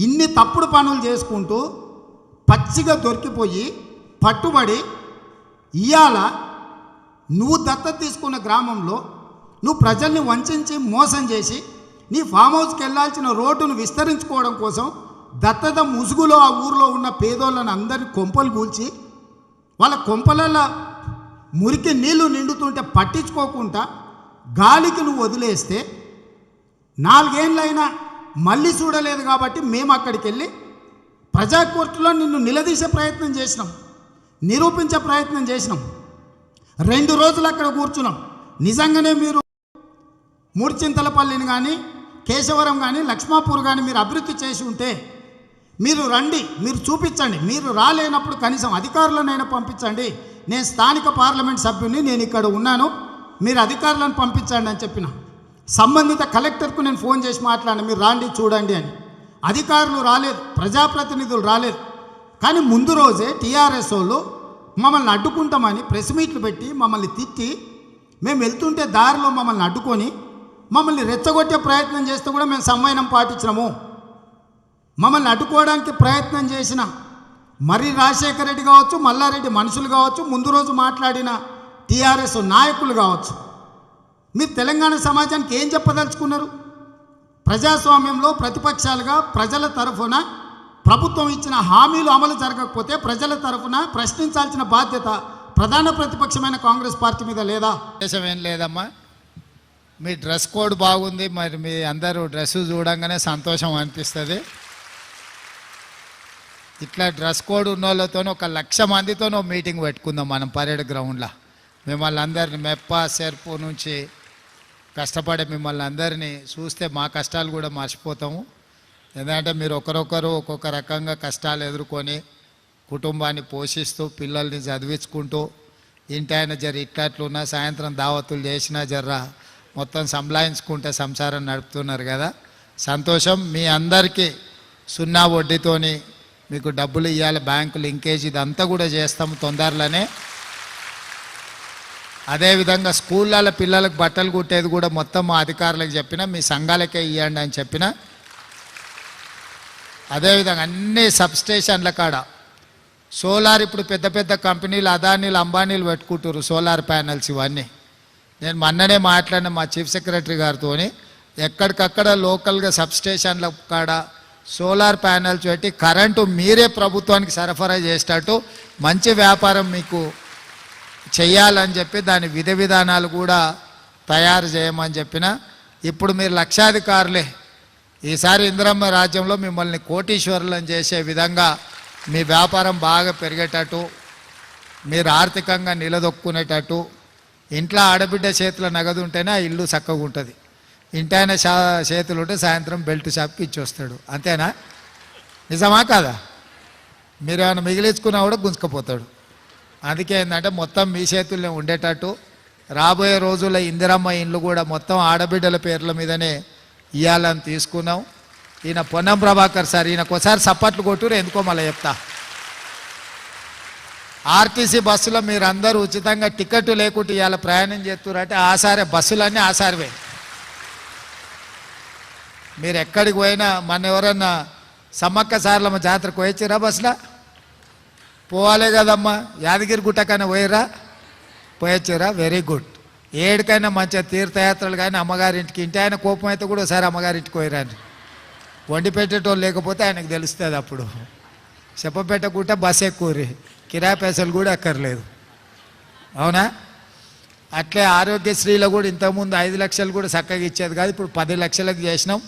ఇన్ని తప్పుడు పనులు చేసుకుంటూ పచ్చిగా దొరికిపోయి పట్టుబడి ఇవాళ నువ్వు దత్తత తీసుకున్న గ్రామంలో నువ్వు ప్రజల్ని వంచి మోసం చేసి నీ ఫామ్ హౌస్కి వెళ్ళాల్సిన రోడ్డును విస్తరించుకోవడం కోసం దత్తత ముసుగులో ఆ ఊరిలో ఉన్న పేదోళ్ళని అందరినీ కొంపలు కూల్చి వాళ్ళ కొంపలలో మురికి నీళ్లు నిండుతుంటే పట్టించుకోకుండా గాలికి నువ్వు వదిలేస్తే 4 ఏళ్ళైనా మళ్ళీ చూడలేదు కాబట్టి మేము అక్కడికి వెళ్ళి ప్రజా కోర్టులో నిన్ను నిలదీసే ప్రయత్నం చేసినాం, నిరూపించే ప్రయత్నం చేసినాం. 2 రోజులు అక్కడ కూర్చున్నాం. నిజంగానే మీరు మూడుచింతలపల్లిని కానీ కేశవరం కానీ లక్ష్మాపూర్ కానీ మీరు అభివృద్ధి చేసి ఉంటే మీరు రండి, మీరు చూపించండి. మీరు రాలేనప్పుడు కనీసం అధికారులనైనా పంపించండి. నేను స్థానిక పార్లమెంట్ సభ్యుని, నేను ఇక్కడ ఉన్నాను, మీరు అధికారులను పంపించండి అని చెప్పిన. సంబంధిత కలెక్టర్కు నేను ఫోన్ చేసి మాట్లాడాను, మీరు రాండి చూడండి అని. అధికారులు రాలేదు, ప్రజాప్రతినిధులు రాలేదు. కానీ ముందు రోజే టీఆర్ఎస్ వాళ్ళు మమ్మల్ని అడ్డుకుంటామని ప్రెస్ మీట్లు పెట్టి మమ్మల్ని తిట్టి, మేము వెళ్తుంటే దారిలో మమ్మల్ని అడ్డుకొని మమ్మల్ని రెచ్చగొట్టే ప్రయత్నం చేస్తే కూడా మేము సంవయనం పాటించినాము. మమ్మల్ని అడ్డుకోవడానికి ప్రయత్నం చేసిన మర్రి రాజశేఖర రెడ్డి కావచ్చు, మల్లారెడ్డి మనుషులు కావచ్చు, ముందు రోజు మాట్లాడిన టీఆర్ఎస్ నాయకులు కావచ్చు, మీరు తెలంగాణ సమాజానికి ఏం చెప్పదలుచుకున్నారు? ప్రజాస్వామ్యంలో ప్రతిపక్షాలుగా ప్రజల తరఫున ప్రభుత్వం ఇచ్చిన హామీలు అమలు జరగకపోతే ప్రజల తరఫున ప్రశ్నించాల్సిన బాధ్యత ప్రధాన ప్రతిపక్షమైన కాంగ్రెస్ పార్టీ మీద లేదా? ఏం లేదమ్మా, మీ డ్రెస్ కోడ్ బాగుంది, మరి మీ అందరూ డ్రెస్ చూడంగానే సంతోషం అనిపిస్తుంది. ఇట్లా డ్రెస్ కోడ్ ఉన్న వాళ్ళతో 1,00,000 మందితో మీటింగ్ పెట్టుకుందాం మనం పరేడ్ గ్రౌండ్లో. మిమ్మల్ని అందరినీ మెప్ప సెర్పు నుంచి కష్టపడే మిమ్మల్ని అందరినీ చూస్తే మా కష్టాలు కూడా మర్చిపోతాము. ఎందుకంటే మీరు ఒకరొకరు ఒక్కొక్క రకంగా కష్టాలు ఎదుర్కొని కుటుంబాన్ని పోషిస్తూ పిల్లల్ని చదివించుకుంటూ ఇంటి ఆయన జర ఇట్లట్లున్నా సాయంత్రం దావతులు చేసినా జర్రా మొత్తం సంలాయించుకుంటే సంసారం నడుపుతున్నారు కదా, సంతోషం. మీ అందరికీ 0 వడ్డీతోని మీకు డబ్బులు ఇవ్వాలి, బ్యాంకు లింకేజ్ ఇదంతా కూడా చేస్తాము తొందరలోనే. అదేవిధంగా స్కూళ్ళలో పిల్లలకు బట్టలు కుట్టేది కూడా మొత్తం మా అధికారులకు చెప్పిన, మీ సంఘాలకే ఇవ్వండి అని చెప్పిన. అదేవిధంగా అన్ని సబ్స్టేషన్ల కాడ సోలార్, ఇప్పుడు పెద్ద పెద్ద కంపెనీలు అదానీలు అంబానీలు పెట్టుకుంటారు సోలార్ ప్యానెల్స్ ఇవన్నీ. నేను మొన్ననే మాట్లాడిన మా చీఫ్ సెక్రటరీ గారితో, ఎక్కడికక్కడ లోకల్గా సబ్స్టేషన్ల కాడ సోలార్ ప్యానెల్స్ పెట్టి కరెంటు మీరే ప్రభుత్వానికి సరఫరా చేసేటట్టు మంచి వ్యాపారం మీకు చెయ్యాలని చెప్పి దాని విధి విధానాలు కూడా తయారు చేయమని చెప్పిన. ఇప్పుడు మీరు లక్షాధికారులే, ఈసారి ఇందిరమ్మ రాజ్యంలో మిమ్మల్ని కోటీశ్వరులను చేసే విధంగా మీ వ్యాపారం బాగా పెరిగేటట్టు, మీరు ఆర్థికంగా నిలదొక్కునేటట్టు, ఇంట్లో ఆడబిడ్డ చేతుల నగదు ఉంటేనే ఆ ఇల్లు చక్కగా ఉంటుంది. ఇంటైన చేతులు ఉంటే సాయంత్రం బెల్ట్ షాప్కి ఇచ్చి వస్తాడు, అంతేనా? నిజమా కాదా? మీరు ఏమైనా మిగిలించుకున్నా కూడా గుంజుకపోతాడు. అందుకే ఏంటంటే మొత్తం మీ చేతుల్లో ఉండేటట్టు రాబోయే రోజుల్లో ఇందిరమ్మ ఇండ్లు కూడా మొత్తం ఆడబిడ్డల పేర్ల మీదనే ఇవ్వాలని తీసుకున్నాం. ఈయన పొన్నం ప్రభాకర్ సార్, ఈయనకోసారి సప్పట్లు కొట్టురు, ఎందుకో మళ్ళీ చెప్తా. ఆర్టీసీ బస్సులో మీరు అందరూ ఉచితంగా టికెట్ లేకుండా ఇవాళ ప్రయాణం చేస్తున్నారంటే ఆసారే, బస్సులన్నీ ఆసారివే. మీరు ఎక్కడికి పోయినా, మన ఎవరన్నా సమ్మక్క సార్లమ్మ జాతరకు పోయొచ్చిరా బస్సులో? పోవాలే కదమ్మా. యాదగిరి గుట్టకైనా పోయిరా? పోయొచ్చిరా? Very good. ఏడికైనా మంచిగా తీర్థయాత్రలు కానీ అమ్మగారింటికి, ఇంటి ఆయన కోపం అయితే కూడా ఒకసారి అమ్మగారింటికి పోయిరాని. వండి పెట్టేటోళ్ళు లేకపోతే ఆయనకు తెలుస్తుంది. అప్పుడు చెప్పపెట్టకుంటే బస్ ఎక్కువరి, కిరాయి పైసలు కూడా ఎక్కర్లేదు, అవునా? అట్లే ఆరోగ్యశ్రీలో కూడా ఇంతకుముందు 5 లక్షలు కూడా చక్కగా ఇచ్చేది కాదు, ఇప్పుడు 10 లక్షలకు చేసినాం.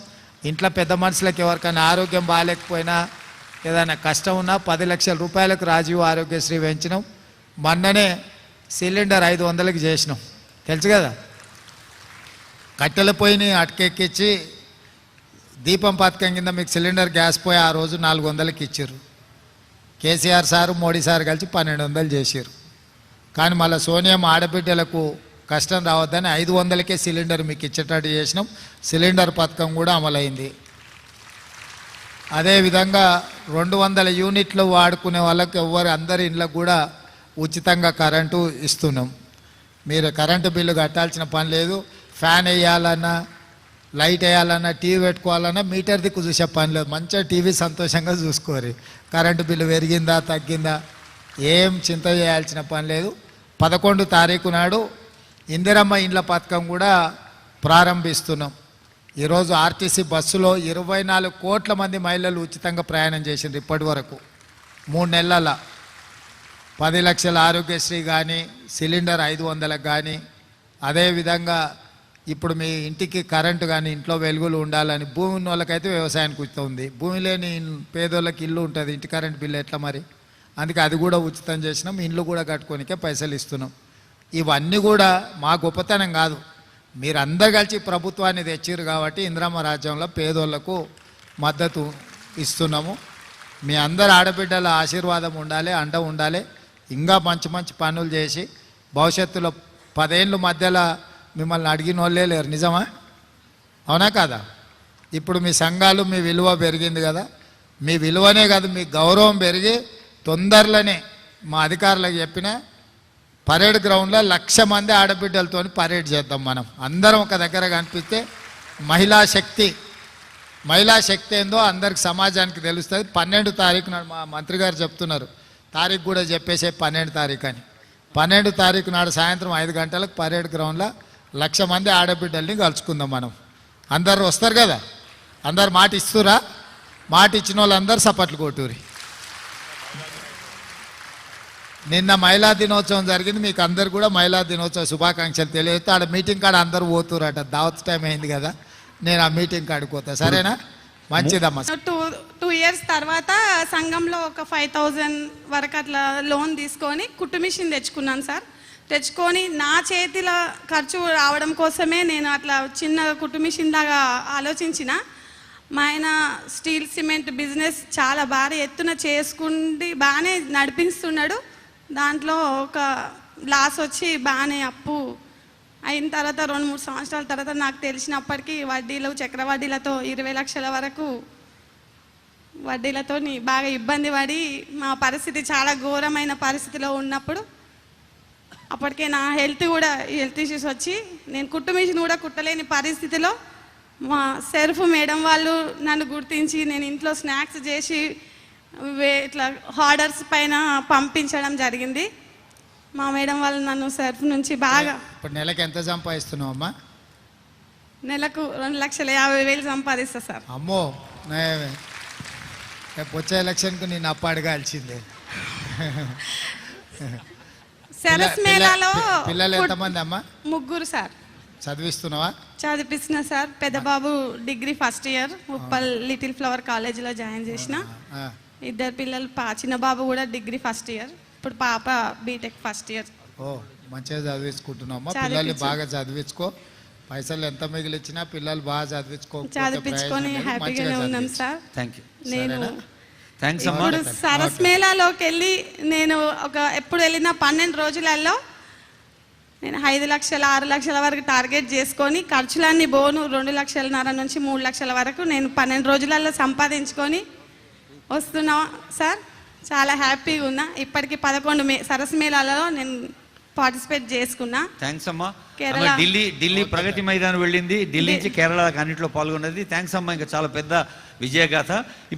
ఇంట్లో పెద్ద మనుషులకు ఎవరికైనా ఆరోగ్యం బాగాలేకపోయినా ఏదైనా కష్టం ఉన్నా 10 లక్షల రూపాయలకు రాజీవ్ ఆరోగ్యశ్రీ పెంచినాం. మొన్ననే సిలిండర్ 500కి చేసినాం, తెలుసు కదా. కట్టెల పొయ్యిని అటకెక్కించి దీపం పథకం కింద మీకు సిలిండర్ గ్యాస్ పోయి ఆ రోజు 400కి ఇచ్చారు. కేసీఆర్ సారు మోడీ సార్ కలిసి 1200 చేశారు. కానీ మళ్ళీ సోనియా ఆడబిడ్డలకు కష్టం రావద్దని 500కే సిలిండర్ మీకు ఇచ్చేటట్టు చేసినాం. సిలిండర్ పథకం కూడా అమలైంది. అదేవిధంగా 200 యూనిట్లు వాడుకునే వాళ్ళకి అందరి ఇళ్ళకు కూడా ఉచితంగా కరెంటు ఇస్తున్నాం. మీరు కరెంటు బిల్లు కట్టాల్సిన పని లేదు. ఫ్యాన్ వేయాలన్నా లైట్ వేయాలన్నా టీవీ పెట్టుకోవాలన్నా మీటర్ దిక్కు చూసే పని లేదు, మంచిగా టీవీ సంతోషంగా చూసుకోరు. కరెంటు బిల్లు పెరిగిందా తగ్గిందా ఏం చింత చేయాల్సిన పని లేదు. 11 తారీఖు నాడు ఇందిరమ్మ ఇండ్ల పథకం కూడా ప్రారంభిస్తున్నాం. ఈరోజు ఆర్టీసీ బస్సులో 24 కోట్ల మంది మహిళలు ఉచితంగా ప్రయాణం చేసిండ్రు ఇప్పటి వరకు 3 నెలల. 10 లక్షల ఆరోగ్యశ్రీ కానీ, సిలిండర్ 500లకు కానీ, అదేవిధంగా ఇప్పుడు మీ ఇంటికి కరెంటు కానీ ఇంట్లో వెలుగులు ఉండాలని, భూమి ఉన్న వాళ్ళకైతే వ్యవసాయానికి ఉచితం ఉంది, భూమి లేని పేదోళ్ళకి ఇల్లు ఉంటుంది, ఇంటి కరెంట్ బిల్లు ఎట్లా మరి, అందుకే అది కూడా ఉచితం చేసినాం. ఇండ్లు కూడా కట్టుకోనికే పైసలు ఇస్తున్నాం. ఇవన్నీ కూడా మా గొప్పతనం కాదు, మీరందరూ కలిసి ప్రభుత్వాన్ని తెచ్చిర్రు కాబట్టి ఇందిరమ్మ రాజ్యంలో పేదోళ్లకు మద్దతు ఇస్తున్నాము. మీ అందరు ఆడబిడ్డల ఆశీర్వాదం ఉండాలి, అండ ఉండాలి. ఇంకా మంచి మంచి పనులు చేసి భవిష్యత్తులో 10 ఏళ్ళ మధ్యలో మిమ్మల్ని అడిగిన వాళ్ళే లేరు, నిజమా అవునా కాదా? ఇప్పుడు మీ సంఘాలు మీ విలువ పెరిగింది కదా, మీ విలువనే కాదు మీ గౌరవం పెరిగి తొందరలోనే మా అధికారులకు చెప్పిన పరేడ్ గ్రౌండ్లో 1,00,000 మంది ఆడబిడ్డలతో పరేడ్ చేద్దాం. మనం అందరం ఒక దగ్గర కనిపిస్తే మహిళా శక్తి ఏందో అందరికి సమాజానికి తెలుస్తుంది. 12 తారీఖు నాడు మా మంత్రి గారు చెప్తున్నారు, తారీఖు కూడా చెప్పేసే 12 తారీఖు అని. 12 తారీఖు నాడు సాయంత్రం 5 గంటలకు పరేడ్ గ్రౌండ్లో 1,00,000 మంది ఆడబిడ్డల్ని కలుసుకుందాం మనం. అందరు వస్తారు కదా, అందరు మాట ఇస్తురా, మాట ఇచ్చిన వాళ్ళందరూ సపట్లు కొట్టూరి. నిన్న మహిళా దినోత్సవం జరిగింది, మీకు అందరు కూడా మహిళా దినోత్సవ శుభాకాంక్షలు తెలియజేస్తే ఆడ మీటింగ్ కాడ అందరూ పోతురట, దావత్ టైం అయింది కదా, నేను ఆ మీటింగ్ కాడికి పోతా. సరేనా? మంచిదమ్మా. 2 ఇయర్స్ తర్వాత సంఘంలో ఒక 5,000 వరకు అట్లా లోన్ తీసుకొని కుట్టు మిషన్ తెచ్చుకున్నాను సార్. తెచ్చుకొని నా చేతిలో ఖర్చు రావడం కోసమే నేను అట్లా చిన్న కుట్టు మిషన్ లాగా ఆలోచించిన. మా ఆయన స్టీల్ సిమెంట్ బిజినెస్ చాలా భారీ ఎత్తున చేసుకుండి బాగానే నడిపిస్తున్నాడు. దాంట్లో ఒక లాస్ వచ్చి బాగానే అప్పు అయిన తర్వాత 2-3 సంవత్సరాల తర్వాత నాకు తెలిసినప్పటికీ వడ్డీలు చక్రవడ్డీలతో 20 లక్షల వరకు వడ్డీలతో బాగా ఇబ్బంది పడి మా పరిస్థితి చాలా ఘోరమైన పరిస్థితిలో ఉన్నప్పుడు అప్పటికే నా హెల్త్ ఇష్యూస్ వచ్చి నేను కుట్టు మిషన్ కూడా కుట్టలేని పరిస్థితిలో మా సెర్ఫ్ మేడం వాళ్ళు నన్ను గుర్తించి నేను ఇంట్లో స్నాక్స్ చేసి ఇట్లా ఆర్డర్స్ పైన పంపించడం జరిగింది. మా మేడం వాళ్ళు నన్ను సెర్ఫ్ నుంచి బాగా. ఇప్పుడు నెలకు ఎంత సంపాదిస్తున్నావు అమ్మా? నెలకు 2,50,000 సంపాదిస్తా సార్. అమ్మో, వచ్చే ఎలక్షన్కు నేను అప్పు అడగాల్సిందే. సరస్ మేళాలో పిల్లలు ఎంతమంది అమ్మా? 3 సార్. చదివిస్తున్నావా? చదివిస్తున్నా సార్. పెద్ద బాబు degree first year Uppal little flower కాలేజీలో జాయిన్ చేసిన. 2 పిల్లలు, చిన్న బాబు కూడా డిగ్రీ ఫస్ట్ ఇయర్, ఇప్పుడు పాప బీటెక్ ఫస్ట్ ఇయర్. ఓ, మంచిగా చదివించుకుంటున్నావమ్మా. పిల్లల్ని బాగా చదివించుకో, పైసలు ఎంత మిగిలిచ్చినా పిల్లలు బాగా చదివించుకొని హ్యాపీగానే ఉన్నాం సార్. నేను థ్యాంక్స్ అమ్మా. ఇప్పుడు సరస్ మేళాలోకి వెళ్ళి నేను ఎప్పుడు వెళ్ళిన 12 రోజులలో నేను 5 లక్షల 6 లక్షల వరకు టార్గెట్ చేసుకొని ఖర్చులన్నీ బోను 2,50,000 నుంచి 3 లక్షల వరకు నేను 12 రోజులలో సంపాదించుకొని వస్తున్నా సార్. చాలా హ్యాపీగా ఉన్నా. ఇప్పటికి 11 సరస్ మేళాలలో నేను పార్టిసిపేట్ చేసుకున్నా. థ్యాంక్స్ అమ్మా. ఢిల్లీ ప్రగతి మైదానం వెళ్ళింది, ఢిల్లీ నుంచి కేరళ అన్నింటిలో పాల్గొన్నది. థ్యాంక్స్ అమ్మా, ఇంకా చాలా పెద్ద విజయగాథ.